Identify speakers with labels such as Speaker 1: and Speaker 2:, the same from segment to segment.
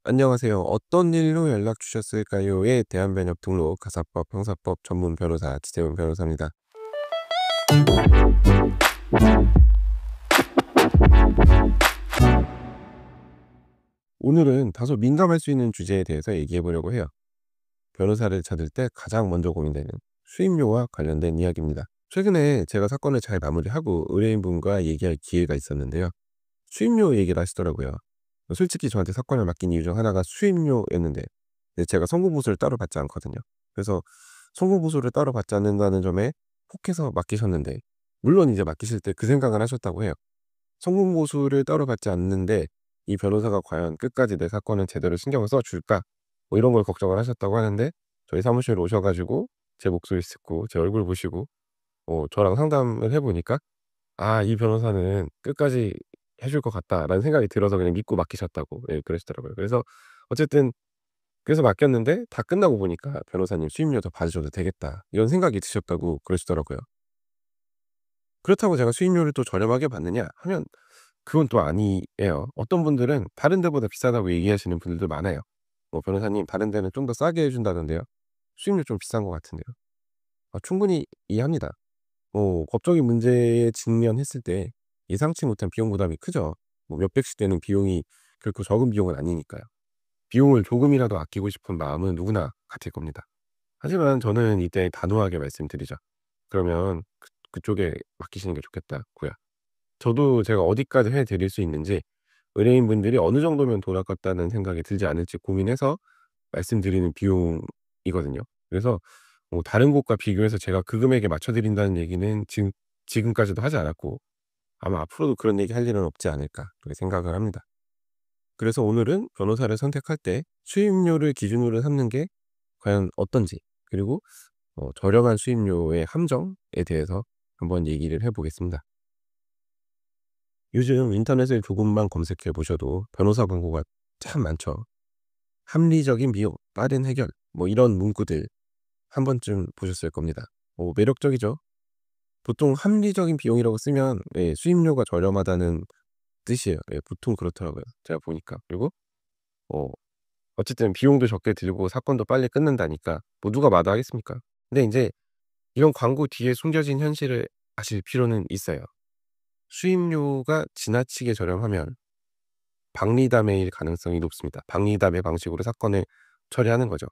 Speaker 1: 안녕하세요. "어떤 일로 연락 주셨을까요?"에 대한 변협 등록 가사법 형사법 전문 변호사 지재훈 변호사입니다. 오늘은 다소 민감할 수 있는 주제에 대해서 얘기해 보려고 해요. 변호사를 찾을 때 가장 먼저 고민되는 수임료와 관련된 이야기입니다. 최근에 제가 사건을 잘 마무리하고 의뢰인분과 얘기할 기회가 있었는데요. 수임료 얘기를 하시더라고요. 솔직히 저한테 사건을 맡긴 이유 중 하나가 수임료였는데, 근데 제가 성공보수를 따로 받지 않거든요. 그래서 성공보수를 따로 받지 않는다는 점에 혹해서 맡기셨는데, 물론 이제 맡기실 때 그 생각을 하셨다고 해요. 성공보수를 따로 받지 않는데 이 변호사가 과연 끝까지 내 사건을 제대로 신경을 써 줄까? 뭐 이런 걸 걱정을 하셨다고 하는데, 저희 사무실 오셔 가지고 제 목소리 듣고 제 얼굴 보시고 저랑 상담을 해 보니까 '아, 이 변호사는 끝까지 해줄 것 같다.'라는 생각이 들어서 그냥 믿고 맡기셨다고, 예, 그러시더라고요. 그래서 어쨌든 그래서 맡겼는데, 다 끝나고 보니까 "변호사님 수임료 더 받으셔도 되겠다." 이런 생각이 드셨다고 그러시더라고요. 그렇다고 제가 수임료를 또 저렴하게 받느냐 하면 그건 또 아니에요. 어떤 분들은 다른 데보다 비싸다고 얘기하시는 분들도 많아요. "변호사님 다른 데는 좀 더 싸게 해 준다던데요. 수임료 좀 비싼 것 같은데요." 충분히 이해합니다. 법적인 문제에 직면했을 때 예상치 못한 비용 부담이 크죠. 몇백씩 되는 비용이 결코 적은 비용은 아니니까요. 비용을 조금이라도 아끼고 싶은 마음은 누구나 같을 겁니다. 하지만 저는 이때 단호하게 말씀드리죠. "그러면 그쪽에 맡기시는 게 좋겠다."고요. 저도 제가 어디까지 해 드릴 수 있는지, 의뢰인분들이 어느 정도면 돈 아깝다는 생각이 들지 않을지 고민해서 말씀드리는 비용이거든요. 그래서 다른 곳과 비교해서 제가 그 금액에 맞춰 드린다는 얘기는 지금까지도 하지 않았고, 아마 앞으로도 그런 얘기 할 일은 없지 않을까 그렇게 생각을 합니다. 그래서 오늘은 변호사를 선택할 때 수임료를 기준으로 삼는 게 과연 어떤지, 그리고 저렴한 수임료의 함정에 대해서 한번 얘기를 해 보겠습니다. 요즘 인터넷을 조금만 검색해 보셔도 변호사 광고가 참 많죠. 합리적인 비용, 빠른 해결, 이런 문구들 한 번쯤 보셨을 겁니다. 매력적이죠. 보통 합리적인 비용이라고 쓰면, 예, 수임료가 저렴하다는 뜻이에요. 예, 보통 그렇더라고요, 제가 보니까. 그리고 어 어쨌든 비용도 적게 들고 사건도 빨리 끝난다니까 뭐 누가 마다하겠습니까? 근데 인제 이런 광고 뒤에 숨겨진 현실을 아실 필요는 있어요. 수임료가 지나치게 저렴하면 박리담회일 가능성이 높습니다. 박리담회 방식으로 사건을 처리하는 거죠.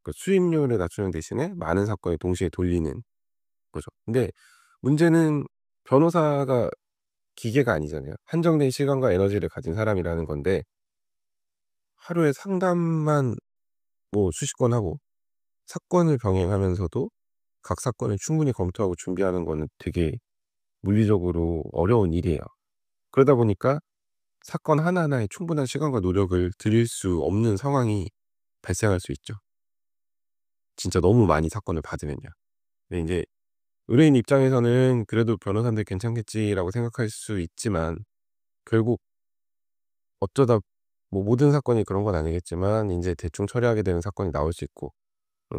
Speaker 1: 그 수임료를 낮추는 대신에 많은 사건을 동시에 돌리는 거죠. 근데 문제는 변호사가 기계가 아니잖아요. 한정된 시간과 에너지를 가진 사람이라는 건데, 하루에 상담만 수십 건 하고 사건을 병행하면서도 각 사건을 충분히 검토하고 준비하는 거는 되게 물리적으로 어려운 일이에요. 그러다 보니까 사건 하나하나에 충분한 시간과 노력을 들일 수 없는 상황이 발생할 수 있죠, 진짜 너무 많이 사건을 받으면요. 근데 인제 의뢰인 입장에서는 '그래도 변호사인데 괜찮겠지.'라고 생각할 수 있지만, 결국 어쩌다 모든 사건이 그런 건 아니겠지만 인제 대충 처리하게 되는 사건이 나올 수 있고,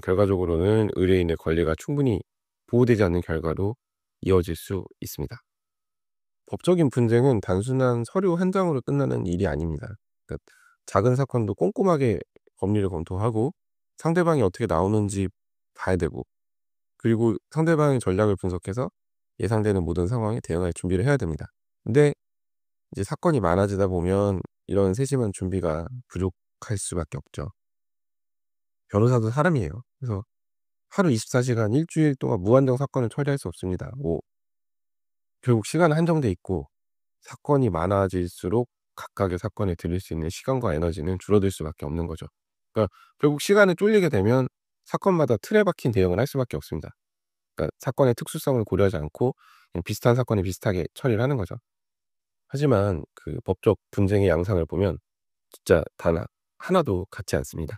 Speaker 1: 결과적으로는 의뢰인의 권리가 충분히 보호되지 않는 결과로 이어질 수 있습니다. 법적인 분쟁은 단순한 서류 한 장으로 끝나는 일이 아닙니다. 그러니까 작은 사건도 꼼꼼하게 법리를 검토하고 상대방이 어떻게 나오는지 봐야 되고, 그리고 상대방의 전략을 분석해서 예상되는 모든 상황에 대응할 준비를 해야 됩니다. 근데 이제 사건이 많아지다 보면 이런 세심한 준비가 부족할 수밖에 없죠. 변호사도 사람이에요. 그래서 하루 24시간 시간 일 주일 동안 무한정 사건을 처리할 수 없습니다. 결국 시간은 한정돼 있고, 사건이 많아질수록 각각의 사건에 들일 수 있는 시간과 에너지는 줄어들 수밖에 없는 거죠. 그러니까 결국 시간을 쫄리게 되면 사건마다 틀에 박힌 대응을 할 수밖에 없습니다. 그러니까 사건의 특수성을 고려하지 않고 그냥 비슷한 사건에 비슷하게 처리를 하는 거죠. 하지만 그 법적 분쟁의 양상을 보면 진짜 단 하나도 같지 않습니다.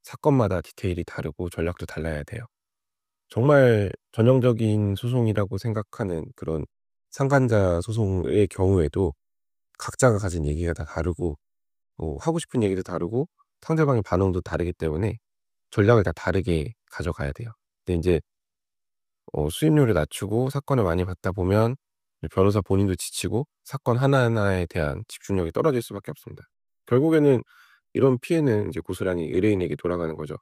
Speaker 1: 사건마다 디테일이 다르고 전략도 달라야 돼요. 정말 전형적인 소송이라고 생각하는 그런 상간자 소송의 경우에도 각자가 가진 얘기가 다 다르고, 하고 싶은 얘기도 다르고 상대방의 반응도 다르기 때문에 전략을 다 다르게 가져가야 돼요. 근데 인제 수임료를 낮추고 사건을 많이 받다 보면 변호사 본인도 지치고 사건 하나하나에 대한 집중력이 떨어질 수밖에 없습니다. 결국에는 이런 피해는 이제 고스란히 의뢰인에게 돌아가는 거죠.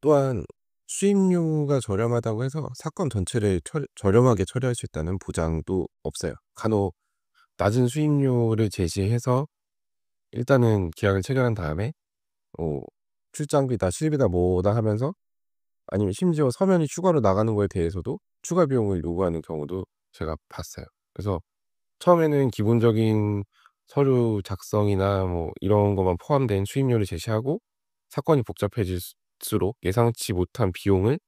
Speaker 1: 또한 수임료가 저렴하다고 해서 사건 전체를 저렴하게 처리할 수 있다는 보장도 없어요. 간혹 낮은 수임료를 제시해서 일단은 계약을 체결한 다음에 어 출장비다 실비다 뭐다 하면서 아니면 심지어 서면이 추가로 나가는 거에 대해서도 추가 비용을 요구하는 경우도 제가 봤어요. 그래서 처음에는 기본적인 서류 작성이나 뭐 이런 것만 포함된 수임료를 제시하고 사건이 복잡해질수록 예상치 못한 비용을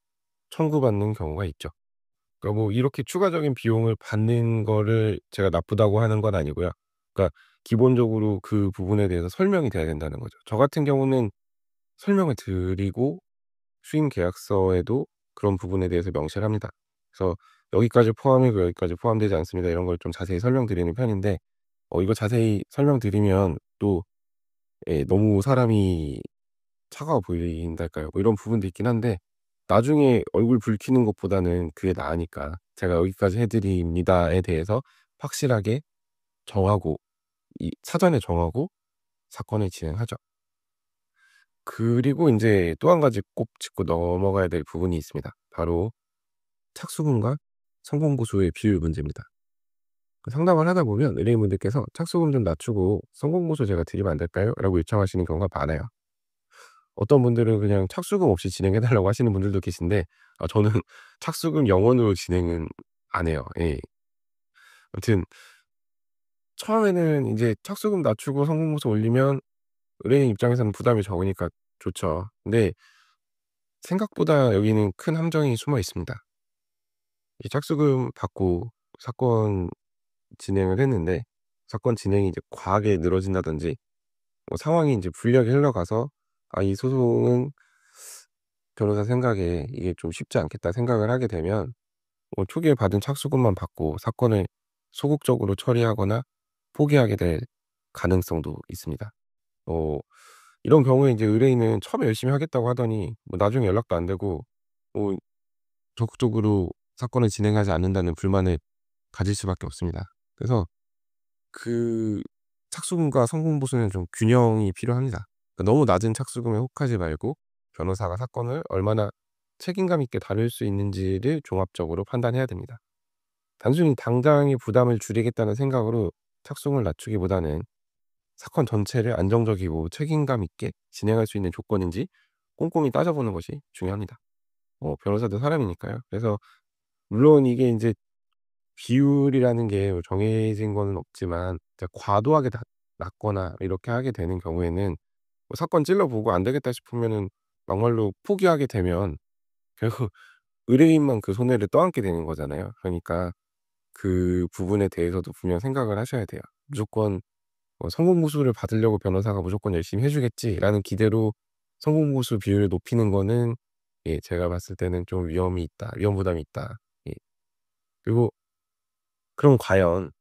Speaker 1: 청구받는 경우가 있죠. 그러니까 뭐 이렇게 추가적인 비용을 받는 거를 제가 나쁘다고 하는 건 아니고요. 그러니까 기본적으로 그 부분에 대해서 설명이 돼야 된다는 거죠. 저 같은 경우는 설명을 드리고 수임 계약서에도 그런 부분에 대해서 명시를 합니다. 그래서 "여기까지 포함이고 여기까지 포함되지 않습니다." 이런 걸 좀 자세히 설명드리는 편인데 이거 자세히 설명드리면 또 너무 사람이 차가워 보인달까요? 뭐 이런 부분도 있긴 한데 나중에 얼굴 붉히는 것보다는 그게 나으니까 제가 "여기까지 해 드립니다."에 대해서 확실하게 정하고 이 사전에 정하고 사건을 진행하죠. 그리고 인제 또 한 가지 꼭 짚고 넘어가야 될 부분이 있습니다. 바로 착수금과 성공 보수의 비율 문제입니다. 그 상담을 하다 보면 의뢰인분들께서 "착수금 좀 낮추고 성공 보수 제가 드리면 안 될까요?" 라고 요청하시는 경우가 많아요. 어떤 분들은 그냥 착수금 없이 진행해 달라고 하시는 분들도 계신데 저는 착수금 0 원으로 진행은 안 해요. 예. 아무튼 처음에는 인제 착수금 낮추고 성공 보수 올리면 의뢰인 입장에서는 부담이 적으니까 좋죠. 근데 생각보다 여기는 큰 함정이 숨어 있습니다. 이 착수금 받고 사건 진행을 했는데 사건 진행이 이제 과하게 늘어진다든지 뭐 상황이 인제 불리하게 흘러가서 '아 이 소송은 변호사 생각에 이게 좀 쉽지 않겠다.' 생각을 하게 되면 초기에 받은 착수금만 받고 사건을 소극적으로 처리하거나 포기하게 될 가능성도 있습니다. 어 이런 경우에 인제 의뢰인은 처음에 열심히 하겠다고 하더니 뭐 나중에 연락도 안 되고 뭐 적극적으로 사건을 진행하지 않는다는 불만을 가질 수밖에 없습니다. 그래서 그 착수금과 성공 보수는 좀 균형이 필요합니다. 그러니까 너무 낮은 착수금에 혹하지 말고 변호사가 사건을 얼마나 책임감 있게 다룰 수 있는지를 종합적으로 판단해야 됩니다. 단순히 당장의 부담을 줄이겠다는 생각으로 착수금을 낮추기보다는 사건 전체를 안정적이고 책임감 있게 진행할 수 있는 조건인지 꼼꼼히 따져보는 것이 중요합니다. 변호사도 사람이니까요. 그래서 물론 이게 인제 비율이라는 게 뭐 정해진 거는 없지만 진짜 과도하게 낮거나 이렇게 하게 되는 경우에는 뭐 사건 찔러 보고 안 되겠다 싶으면은 막말로 포기하게 되면 결국 의뢰인만 그 손해를 떠안게 되는 거잖아요. 그러니까 그 부분에 대해서도 분명 생각을 하셔야 돼요. 무조건 성공 보수를 받으려고 변호사가 '무조건 열심히 해 주겠지.'라는 기대로 성공 보수 비율을 높이는 거는 제가 봤을 때는 좀 위험이 있다. 위험 부담이 있다. 예. 그리고 그럼 과연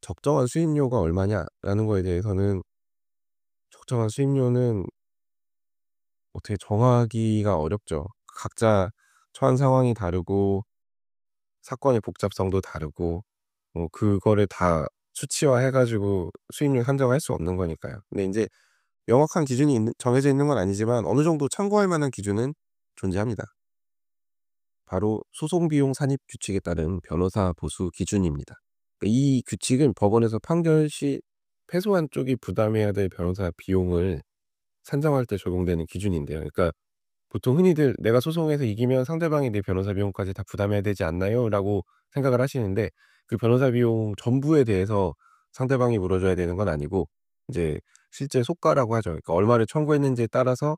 Speaker 1: '적정한 수임료가 얼마냐?'라는 거에 대해서는 적정한 수임료는 어떻게 정하기가 어렵죠. 각자 처한 상황이 다르고 사건의 복잡성도 다르고 그거를 다 수치화해 가지고 수임료 산정할 수 없는 거니까요. 근데 인제 명확한 기준이 정해져 있는 건 아니지만 어느 정도 참고할 만한 기준은 존재합니다. 바로 소송 비용 산입 규칙에 따른 변호사 보수 기준입니다. 그러니까 이 규칙은 법원에서 판결 시 패소한 쪽이 부담해야 될 변호사 비용을 산정할 때 적용되는 기준인데요. 그러니까 보통 흔히들 '내가 소송에서 이기면 상대방이 내 변호사 비용까지 다 부담해야 되지 않나요?'라고 생각을 하시는데 그 변호사 비용 전부에 대해서 상대방이 물어줘야 되는 건 아니고 이제 실제 속가라고 하죠. 그러니까 얼마를 청구했는지에 따라서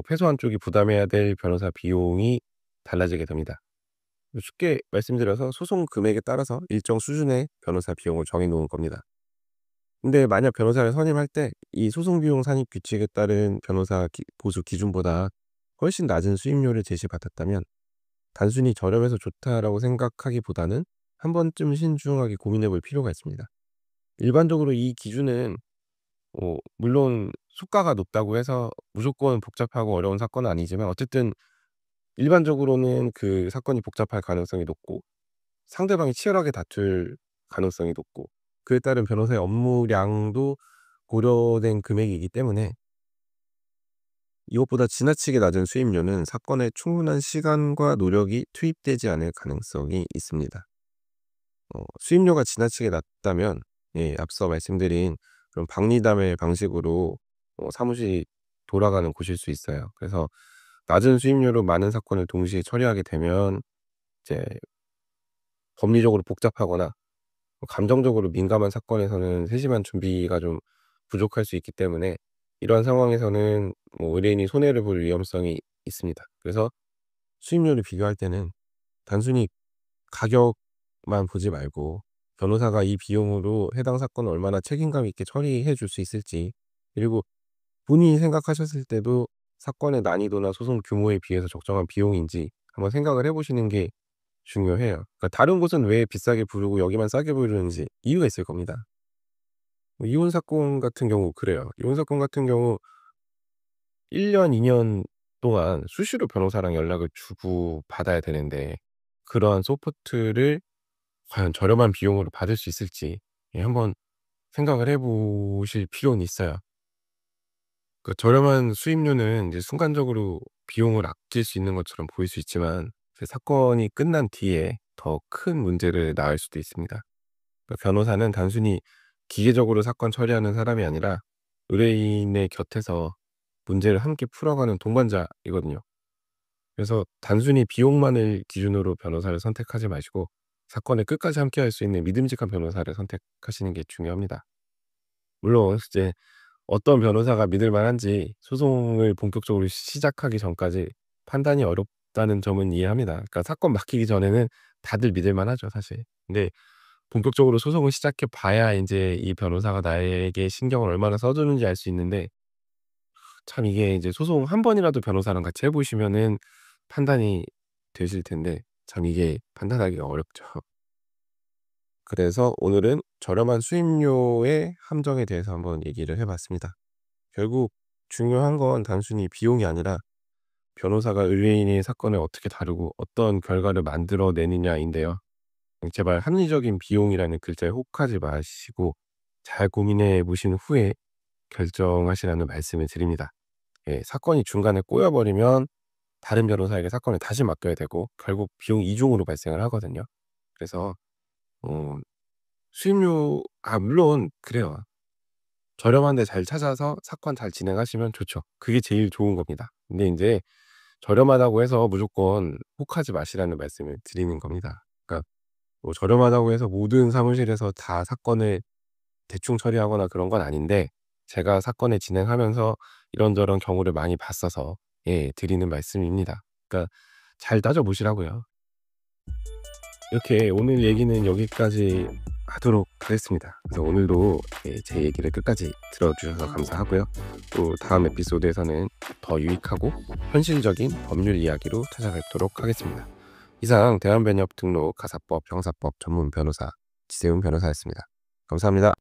Speaker 1: 패소한 쪽이 부담해야 될 변호사 비용이 달라지게 됩니다. 쉽게 말씀드려서 소송 금액에 따라서 일정 수준의 변호사 비용을 정해 놓은 겁니다. 근데 만약 변호사를 선임할 때 이 소송 비용 산입 규칙에 따른 변호사 보수 기준보다 훨씬 낮은 수임료를 제시받았다면 단순히 '저렴해서 좋다.'라고 생각하기보다는 한 번쯤 신중하게 고민해 볼 필요가 있습니다. 일반적으로 이 기준은 물론 수가가 높다고 해서 무조건 복잡하고 어려운 사건은 아니지만 어쨌든 일반적으로는 그 사건이 복잡할 가능성이 높고 상대방이 치열하게 다툴 가능성이 높고 그에 따른 변호사의 업무량도 고려된 금액이기 때문에 이것보다 지나치게 낮은 수임료는 사건에 충분한 시간과 노력이 투입되지 않을 가능성이 있습니다. 수임료가 지나치게 낮다면 앞서 말씀드린 그런 박리담의 방식으로 사무실이 돌아가는 곳일 수 있어요. 그래서 낮은 수임료로 많은 사건을 동시에 처리하게 되면 이제 법리적으로 복잡하거나 감정적으로 민감한 사건에서는 세심한 준비가 좀 부족할 수 있기 때문에 이러한 상황에서는 의뢰인이 손해를 볼 위험성이 있습니다. 그래서 수임료를 비교할 때는 단순히 가격만 보지 말고 변호사가 이 비용으로 해당 사건을 얼마나 책임감 있게 처리해 줄 수 있을지, 그리고 본인이 생각하셨을 때도 사건의 난이도나 소송 규모에 비해서 적정한 비용인지 한번 생각을 해 보시는 게 중요해요. 그러니까 다른 곳은 왜 비싸게 부르고 여기만 싸게 부르는지 이유가 있을 겁니다. 이혼 사건 같은 경우 그래요. 이혼 사건 같은 경우 1 년, 2년 동안 수시로 변호사랑 연락을 주고받아야 되는데 그러한 서포트를 과연 저렴한 비용으로 받을 수 있을지 한번 생각을 해 보실 필요는 있어요. 그 저렴한 수임료는 이제 순간적으로 비용을 아낄 수 있는 것처럼 보일 수 있지만 그 사건이 끝난 뒤에 더 큰 문제를 낳을 수도 있습니다. 그러니까 변호사는 단순히 기계적으로 사건 처리하는 사람이 아니라 의뢰인의 곁에서 문제를 함께 풀어가는 동반자이거든요. 그래서 단순히 비용만을 기준으로 변호사를 선택하지 마시고 사건을 끝까지 함께할 수 있는 믿음직한 변호사를 선택하시는 게 중요합니다. 물론 이제 어떤 변호사가 믿을 만한지 소송을 본격적으로 시작하기 전까지 판단이 어렵다는 점은 이해합니다. 그러니까 사건 맡기기 전에는 다들 믿을 만하죠, 사실. 근데 본격적으로 소송을 시작해 봐야 인제 이 변호사가 나에게 신경을 얼마나 써 주는지 알 수 있는데, 참 이게 이제 소송 한 번이라도 변호사랑 같이 해 보시면은 판단이 되실 텐데 참 이게 판단하기가 어렵죠. 그래서 오늘은 저렴한 수임료의 함정에 대해서 한번 얘기를 해 봤습니다. 결국 중요한 건 단순히 비용이 아니라 변호사가 의뢰인의 사건을 어떻게 다루고 어떤 결과를 만들어 내느냐인데요. 제발 합리적인 비용이라는 글자에 혹하지 마시고 잘 고민해 보신 후에 결정하시라는 말씀을 드립니다. 사건이 중간에 꼬여 버리면 다른 변호사에게 사건을 다시 맡겨야 되고 결국 비용 이중으로 발생을 하거든요. 그래서 어 수임료 물론 그래요. 저렴한 데 잘 찾아서 사건 잘 진행하시면 좋죠. 그게 제일 좋은 겁니다. 근데 인제 저렴하다고 해서 무조건 혹하지 마시라는 말씀을 드리는 겁니다. 그러니까 저렴하다고 해서 모든 사무실에서 다 사건을 대충 처리하거나 그런 건 아닌데, 제가 사건을 진행하면서 이런저런 경우를 많이 봤어서 드리는 말씀입니다. 그러니까 잘 따져 보시라고요. 이렇게 오늘 얘기는 여기까지 하도록 하겠습니다. 그래서 오늘도 제 얘기를 끝까지 들어 주셔서 감사하고요. 또 다음 에피소드에서는 더 유익하고 현실적인 법률 이야기로 찾아뵙도록 하겠습니다. 이상 대한변협 등록 가사법 형사법 전문 변호사 지세훈 변호사였습니다. 감사합니다.